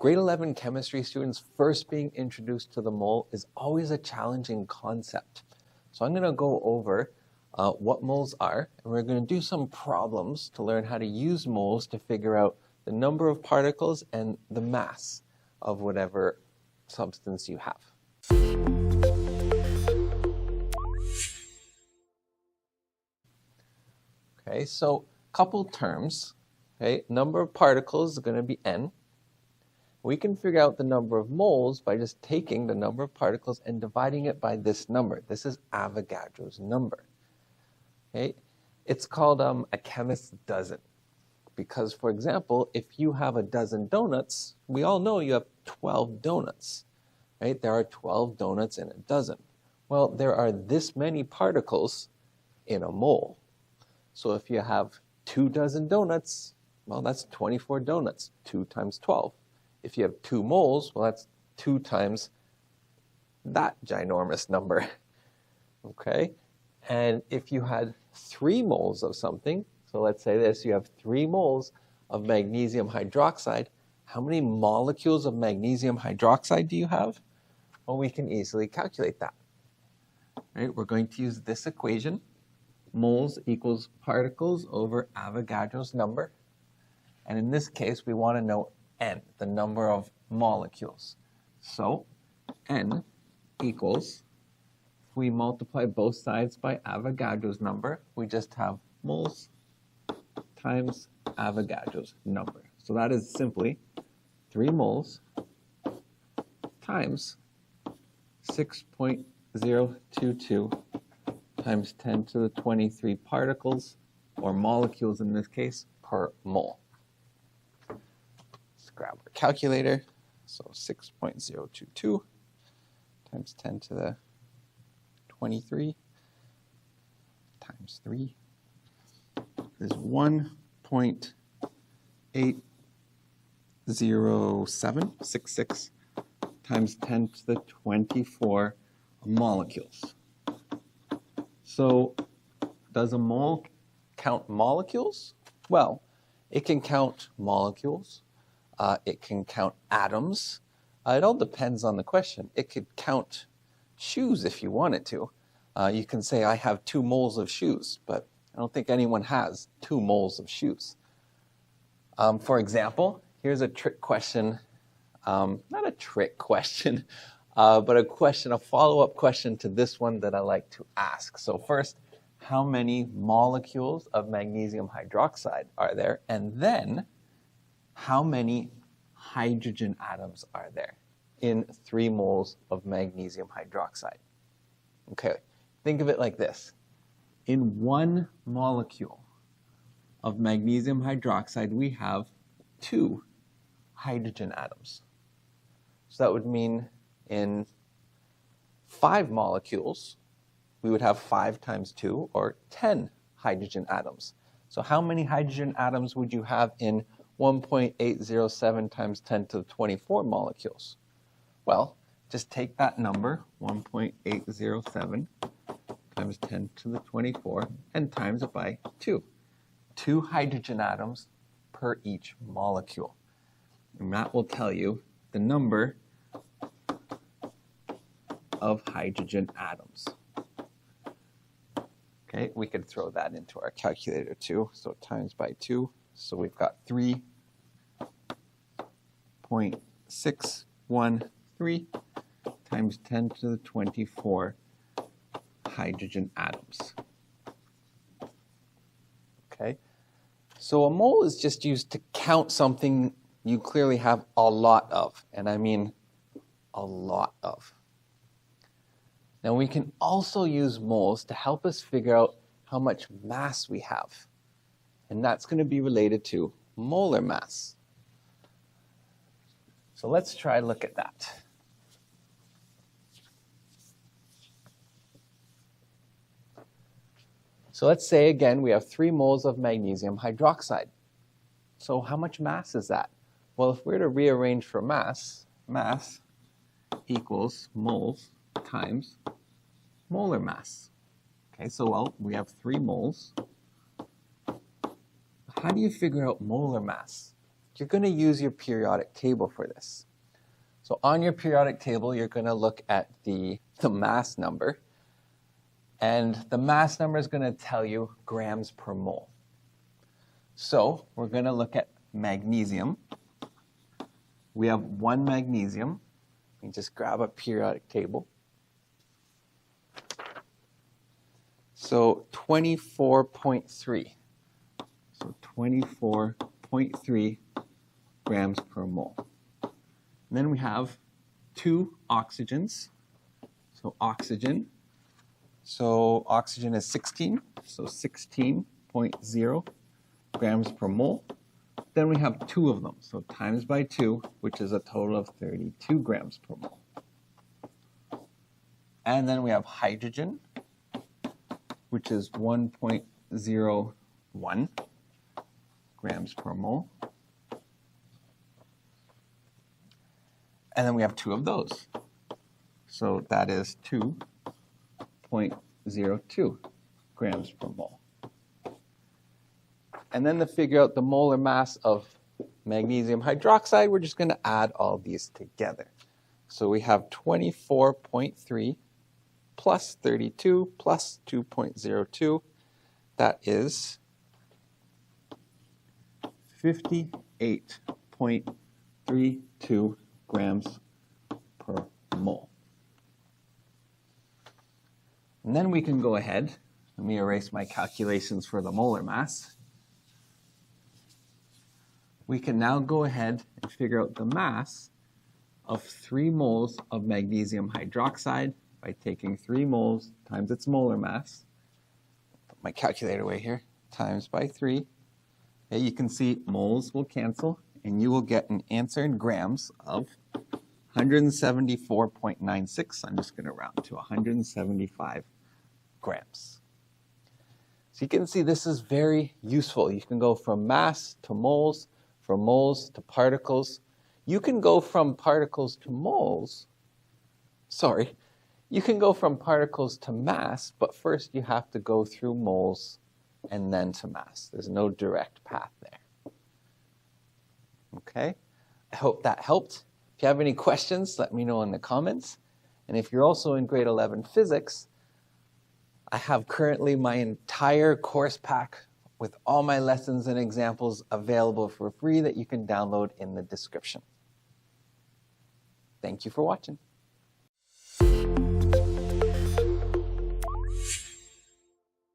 grade 11 chemistry students first being introduced to the mole is always a challenging concept. So I'm going to go over what moles are, and we're going to do some problems to learn how to use moles to figure out the number of particles and the mass of whatever substance you have. Okay, so couple terms. Okay, number of particles is going to be n. We can figure out the number of moles by just taking the number of particles and dividing it by this number. This is Avogadro's number. Okay, it's called a chemist's dozen because, for example, if you have a dozen donuts, we all know you have 12 donuts, right? There are 12 donuts in a dozen. Well, there are this many particles in a mole. So if you have 2 dozen donuts, well, that's 24 donuts, 2 times 12. If you have 2 moles, well, that's 2 times that ginormous number, okay? And if you had 3 moles of something, so let's say this, you have 3 moles of magnesium hydroxide, how many molecules of magnesium hydroxide do you have? Well, we can easily calculate that, right? We're going to use this equation. Moles equals particles over Avogadro's number. And in this case, we want to know n, the number of molecules. So n equals, if we multiply both sides by Avogadro's number, we just have moles times Avogadro's number. So that is simply 3 moles times 6.022 times 10 to the 23 particles, or molecules in this case, per mole. Let's grab our calculator. So 6.022 times 10 to the 23 times 3 is 1.80766 times 10 to the 24 molecules. So does a mole count molecules? Well, it can count molecules. It can count atoms. It all depends on the question. It could count shoes if you wanted to. You can say, I have 2 moles of shoes, but I don't think anyone has 2 moles of shoes. For example, here's a trick question. Not a trick question, but a follow-up question to this one that I like to ask. So first, how many molecules of magnesium hydroxide are there? And then, how many hydrogen atoms are there in 3 moles of magnesium hydroxide? Okay, think of it like this. In 1 molecule of magnesium hydroxide, we have 2 hydrogen atoms. So that would mean in 5 molecules, we would have 5 times 2, or 10 hydrogen atoms. So how many hydrogen atoms would you have in 1.807 times 10 to the 24 molecules? Well, just take that number, 1.807 times 10 to the 24, and times it by 2. 2 hydrogen atoms per each molecule. And that will tell you the number of hydrogen atoms. Okay, we could throw that into our calculator too. So times by 2. So we've got 3.613 times 10 to the 24 hydrogen atoms. Okay, so a mole is just used to count something you clearly have a lot of, and I mean a lot of. Now we can also use moles to help us figure out how much mass we have, and that's going to be related to molar mass. So let's try to look at that. So let's say again we have 3 moles of magnesium hydroxide. So how much mass is that? Well, if we're to rearrange for mass, mass equals moles times molar mass. Okay, so well, we have 3 moles. How do you figure out molar mass? you're going to use your periodic table for this. So on your periodic table, you're going to look at the mass number, and the mass number is going to tell you grams per mole. So we're going to look at magnesium. We have 1 magnesium. We just grab a periodic table. So 24.3. So 24.3 grams per mole. And then we have 2 oxygens. So oxygen. So oxygen is 16. So 16.0 grams per mole. Then we have 2 of them. So times by 2, which is a total of 32 grams per mole. And then we have hydrogen, which is 1.01 grams per mole. And then we have 2 of those. So that is 2.02 grams per mole. And then to figure out the molar mass of magnesium hydroxide, we're just going to add all these together. So we have 24.3 plus 32 plus 2.02. That is 58.32 grams per mole. And then we can go ahead. Let me erase my calculations for the molar mass. We can now go ahead and figure out the mass of 3 moles of magnesium hydroxide by taking 3 moles times its molar mass. Put my calculator away here. Times by 3. Okay, you can see moles will cancel, and you will get an answer in grams of 174.96. I'm just going to round to 175 grams. So you can see this is very useful. You can go from mass to moles, from moles to particles. You can go from particles to moles. Sorry, you can go from particles to mass, but first you have to go through moles and then to mass. There's no direct path there. Okay, I hope that helped. If you have any questions, let me know in the comments. And if you're also in grade 11 physics, I have currently my entire course pack with all my lessons and examples available for free that you can download in the description. Thank you for watching.